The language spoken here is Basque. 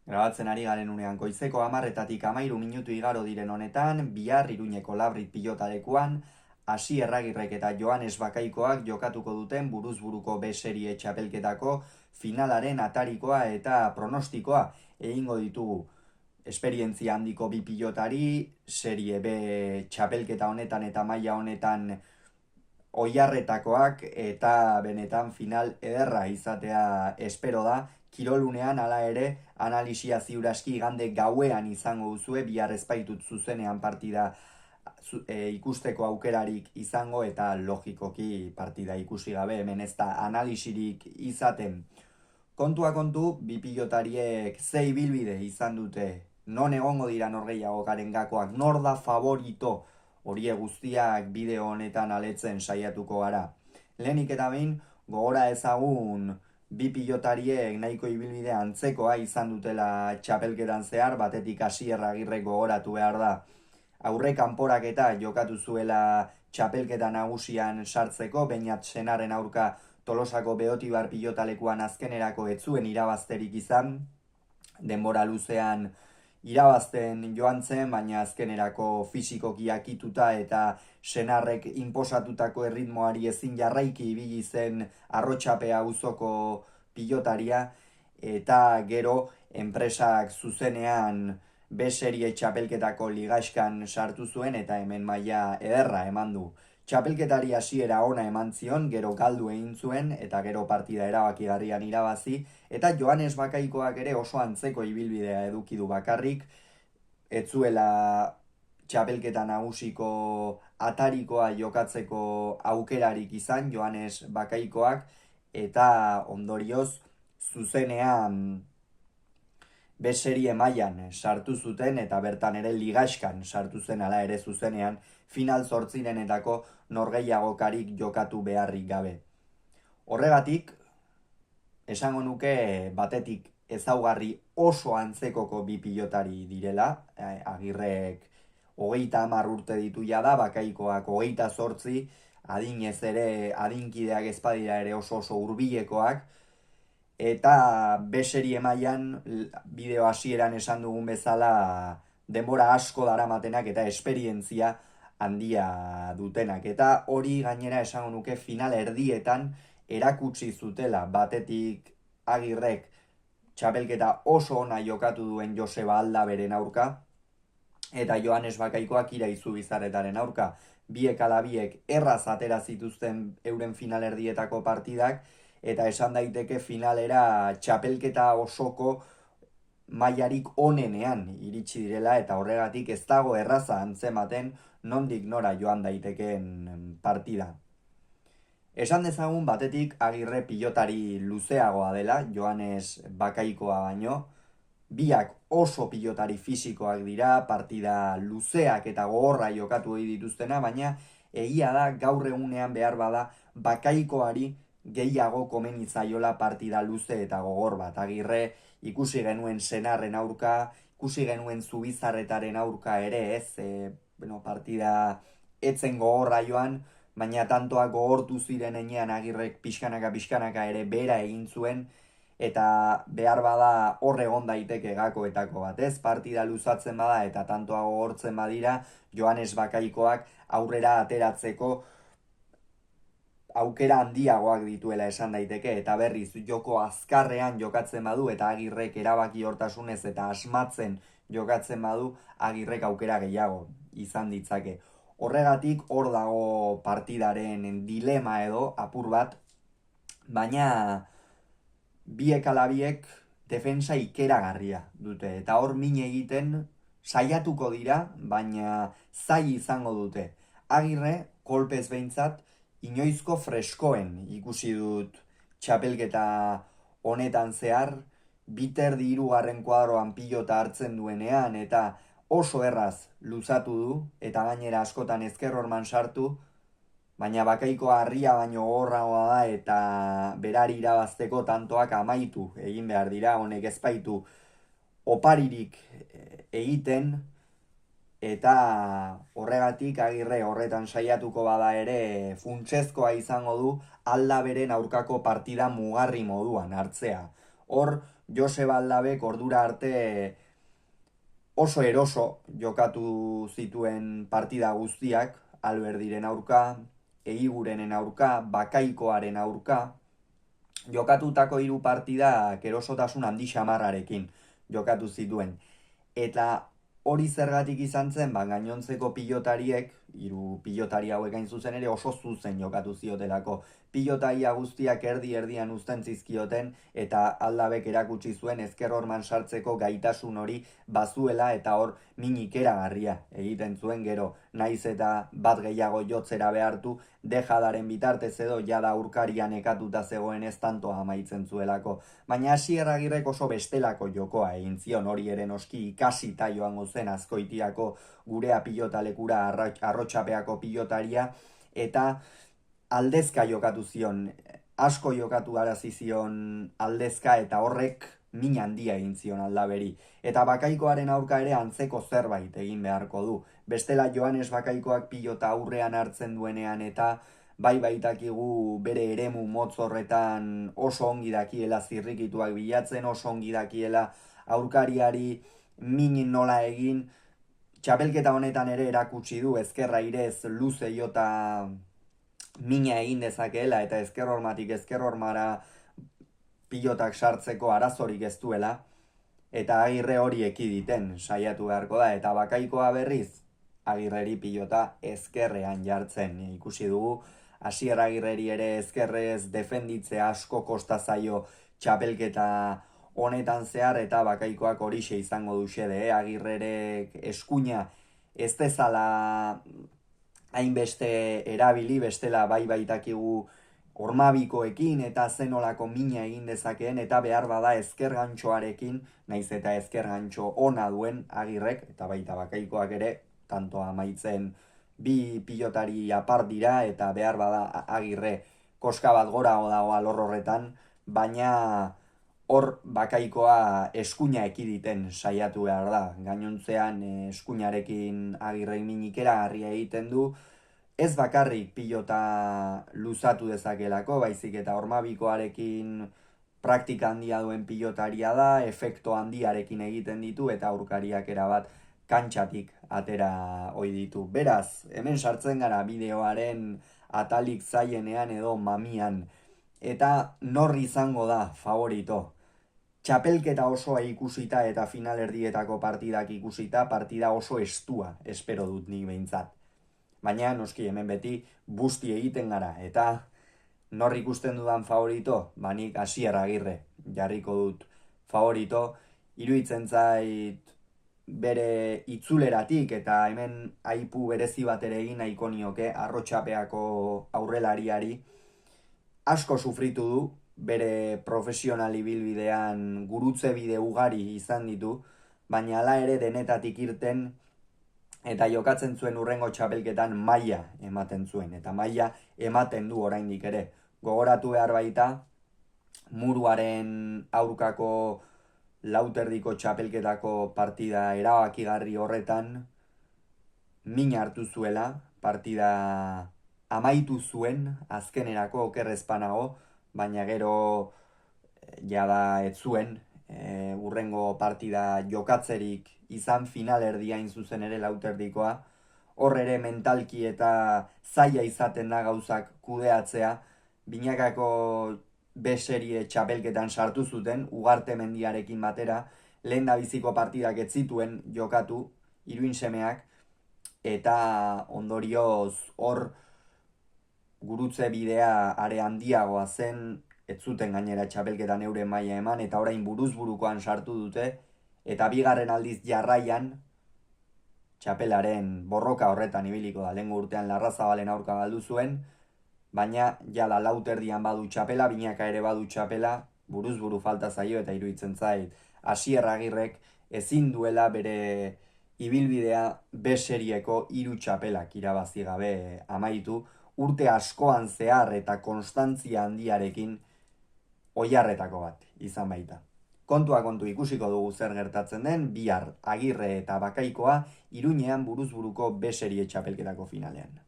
Grabatzen ari garen unean goizeko 10:13 minutu igaro diren honetan, bihar Iruñeko Labrit pilotalekuan, Asier Agirrek eta Joanes Bakaikoak jokatuko duten buruz-buruko B serie txapelketako finalaren atarikoa eta pronostikoa egingo ditugu. Esperientzia handiko bi pilotari, serie B txapelketa honetan eta maila honetan oiarretakoak eta benetan final ederra izatea espero da. Kirolunean hala ere analisia ziuraski igande gauean izango duzue, bihar ez baitut zuzenean partida ikusteko aukerarik izango eta logikoki partida ikusi gabe hemen ez da analisirik izaten. Kontua kontu, bi pilotariek ze ibilbide izan dute, non egongo dira norgehiagokaren gakoak, nor da favorito, horie guztiak bideo honetan aletzen saiatuko gara. Lehenik eta behin, gogora ezagun bi pilotariek nahiko ibilbide antzekoa izan dutela txapelketan zehar, batetik Asier Agirrek gogoratu behar da. Aurre kanporak eta jokatu zuela txapelketa nagusian sartzeko, Beñat Senaren aurka Tolosako Beotibar pilotalekuan azkenerako ez zuen irabazterik izan, denbora luzean irabazten joan zen, baina azkenerako fisikoki akituta eta Senarrek inposatutako erritmoari ezin jarraiki ibili zen Arrotxapea auzoko pilotaria, eta gero enpresak zuzenean B serie txapelketako ligaxkan sartu zuen eta hemen maila ederra eman du. Txapelketari hasiera ona eman zion, gero galdu egin zuen eta gero partida erabakigarrian irabazi, eta Joanes Bakaikoak ere oso antzeko ibilbidea eduki du bakarrik, ez zuela txapelketa nagusiko atarikoa jokatzeko aukerarik izan Joanes Bakaikoak, eta ondorioz zuzenean B serie mailan sartu zuten eta bertan ere ligaxkan sartu zen ala ere zuzenean final zortzirenetako norgehiagokarik jokatu beharrik gabe. Horregatik, esango nuke batetik ezaugarri oso antzekoko bi pilotari direla, Agirrek 30 urte ditu jada, Bakaikoak 28, adinez ere adinkideak ezpadira ere oso hurbilekoak, eta B serie mailan bideo hasieran esan dugun bezala denbora asko daramatenak eta esperientzia handia dutenak, eta hori gainera esango nuke final erdietan erakutsi zutela. Batetik Agirrek txapelketa oso ona jokatu duen Joseba Aldaberen aurka, eta Joanes Bakaikoak Iraizu Bizarretaren aurka. Biek ala biek erraz atera zituzten euren final erdietako partidak, eta esan daiteke finalera txapelketa osoko mailarik onenean iritsi direla, eta horregatik ez dago erraza antzematen nondik nora joan daitekeen partida. Esan dezagun batetik Agirre pilotari luzeagoa dela, Joanes Bakaikoa baino, biak oso pilotari fisikoak dira, partida luzeak eta gogorra jokatu dituztena, baina egia da gaur egunean behar bada Bakaikoari gehiago komeni zaiola partida luze eta gogor bat. Agirre ikusi genuen Senarren aurka, ikusi genuen Zubizarretaren aurka ere, partida etzen gogorra joan, baina tantoak gogortu ziren enean Agirrek pixkanaka ere bera egin zuen, eta behar bada hor egon daiteke gakoetako bat, partida luzatzen bada eta tantoa gogortzen badira, Joanes Bakaikoak aurrera ateratzeko aukera handiagoak dituela esan daiteke, eta berriz joko azkarrean jokatzen badu eta Agirrek erabaki hortasunez eta asmatzen jokatzen badu, Agirrek aukera gehiago izan ditzake. Horregatik hor dago partidaren dilema edo apur bat, baina biek ala biek defensa ikeragarria dute, eta hor min egiten saiatuko dira, baina zai izango dute. Agirre, kolpez behintzat, inoizko freskoen ikusi dut txapelketa honetan zehar, biterdi hirugarren kuadroan pilota hartzen duenean, eta oso erraz luzatu du, eta gainera askotan ezker horman sartu, baina Bakaikoa harria baino gogorragoa da, eta berari irabazteko tantoak amaitu egin behar dira, honek ezpaitu oparirik egiten, eta horregatik Agirre horretan saiatuko bada ere funtsezkoa izango du Aldaberen aurkako partida mugarri moduan hartzea. Hor Joseba Aldabek ordura arte oso eroso jokatu zituen partida guztiak, Alberdiren aurka, Eigurenen aurka, Bakaikoaren aurka, jokatutako 3 partidak erosotasun handi xamarrarekin jokatu zituen. Eta hori zergatik izan zen, gainontzeko pilotariek, 3 pilotari hauek hain zuzen ere oso zuzen jokatu ziotelako. Pilotaria guztiak erdian uzten zizkioten eta Aldabek erakutsi zuen ezker horman sartzeko gaitasun hori bazuela eta hor minik eragarria egiten zuen gero. Naiz eta bat gehiago jotzera behartu, dejadaren bitartez edo jada aurkarian ekatuta zegoen ez tantoa amaitzen zuelako. Baina Asier Agirrek oso bestelako jokoa egin zion, hori ere noski ikasita joango zen Azkoitiako gurea pilotalekura Arrotxapeako pilotaria, eta aldezka jokatu zion, asko jokatu arazi zion aldezka, eta horrek min handia egin zion Aldaberi. Eta Bakaikoaren aurka ere antzeko zerbait egin beharko du. Bestela Joanes Bakaikoak pilota aurrean hartzen duenean eta baitakigu bere eremu motz horretan oso ongi dakiela zirrikituak bilatzen, oso ongi dakiela aurkariari min nola egin. Txapelketa honetan ere erakutsi du ezkerra irez luze jota mina egin dezakeela eta ezker hormatik ezker hormara pilotak sartzeko arazorik ez duela, eta Agirre hori ekiditen saiatu beharko da, eta Bakaikoa berriz Agirreri pilota ezkerrean jartzen. Ikusi dugu Asier Agirreri ere ezkerrez defenditzea asko kosta zaio txapelketa honetan zehar, eta Bakaikoak horixe izango du xede, Agirrerek eskuina ez dezala hainbeste erabili, bestela baitakigu hormabikoekin eta zenolako mina egin dezakeen, eta behar bada ezker gantxoarekin, naiz eta ezker gantxo ona duen Agirrek, eta baita Bakaikoak ere, tanto amaitzen 2 pilotari apart dira, eta behar bada Agirre koska bat gorago dago alor horretan, baina hor Bakaikoa eskuina ekiditen saiatu behar da. Gainontzean eskuinarekin Agirrek minik eragarria egiten du, ez bakarrik pilota luzatu dezakelako, baizik eta hormabikoarekin praktika handia duen pilotaria da, efekto handiarekin egiten ditu eta aurkariak erabat kantxatik atera ohi ditu. Beraz, hemen sartzen gara bideoaren atalik zaienean edo mamian, eta nor izango da favorito. Txapelketa osoa ikusita eta finalerdietako partidak ikusita, partida oso estua espero dut nik behintzat. Baina, noski, hemen beti busti egiten gara, eta nor ikusten dudan favorito, nik Asier Agirre jarriko dut favorito. Iruditzen zait bere itzuleratik, eta hemen aipu berezi bat ere egin nahiko nioke Arrotxapeako aurrelariari, asko sufritu du, bere profesional ibilbidean gurutze bide ugari izan ditu, baina hala ere denetatik irten, eta jokatzen zuen urrengo txapelketan maila ematen zuen, eta maila ematen du oraindik ere. Gogoratu behar baita, Muruaren aurkako lauterdiko txapelketako partida erabakigarri horretan min hartu zuela, partida amaitu zuen azkenerako okerrezpanago, baina gero jada ez zuen urrengo partida jokatzerik izan, finalerdia hain zuzen ere lauterdikoa. Hor ere mentalki eta zaila izaten da gauzak kudeatzea. Binakako B-serie txapelketan sartu zuten, Ugarte Mendiarekin batera, lehen da biziko partidak ez zituen jokatu, Iruinsemeak, eta ondorioz hor gurutze bidea are handiagoa zen, ez zuten gainera txapelketan euren maila eman, eta orain buruzburukoan sartu dute, eta bigarren aldiz jarraian, txapelaren borroka horretan ibiliko da, lehengo urtean Larrazabalen aurka galdu zuen, baina jada lauterdian badu txapela, Binaka ere badu txapela, buruzburu falta zaio, eta iruditzen zait Asier Agirrek ezin duela bere ibilbidea B-serieko 3 txapelak irabazi gabe amaitu, urte askoan zehar eta konstantzia handiarekin oiharretako bat izan baita. Kontua kontu ikusiko dugu zer gertatzen den, bihar Agirre eta Bakaikoa Iruñean buruzburuko B-serie txapelketako finalean.